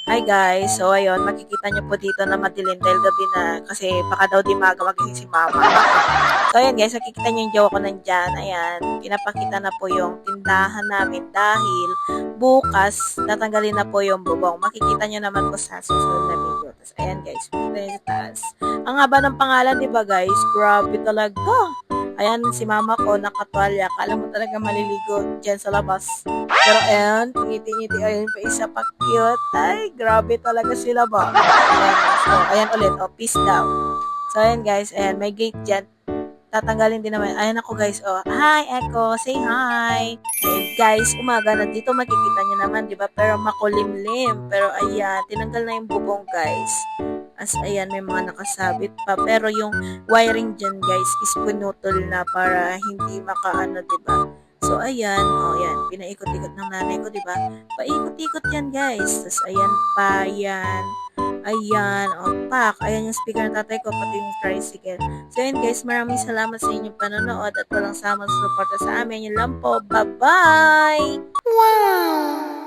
Hi guys, so ayun, makikita nyo po dito na madilim dahil gabi na kasi baka daw di maaga magising si mama. So ayan guys, nakikita nyo yung jowa ko nandyan. Ayan, pinapakita na po yung tindahan namin dahil bukas tatanggalin na po yung bubong. Makikita nyo naman po sa susunod na video. Tapos ayan guys, makikita nyo sa taas. Ang haba ng pangalan, di ba guys? Grabe talaga. Ayan, si mama ko nakatwalya. Kala mo talaga maliligo dyan sa labas. Pero ayan, ngiti-ngiti. Ayun pa isa pa cute. Ay, grabe talaga sila ba? Ayan, so, ayan ulit. Oh, peace daw. So, ayan guys. Ayan, may gate dyan. Tatanggalin din naman. Ayan ako guys. Oh, hi Echo. Say hi. Ayan guys, umaga na dito. Makikita nyo naman, di ba? Pero makulimlim. Pero ayan, tinanggal na yung bubong guys. As ayan, may mga nakasabit pa. Pero yung wiring dyan guys is pinutol na para hindi makaano, diba? So ayan, oh ayan, pinaikot-ikot ng nanay ko, diba? Paikot-ikot yan guys. Tapos ayan pa, yan. Ayan, oh pak. Ayan yung speaker ng tatay ko, pati yung tricycle. So ayan guys, maraming salamat sa inyong panonood at walang sama sa suporta sa amin. Yun lang po. Bye-bye! Wow!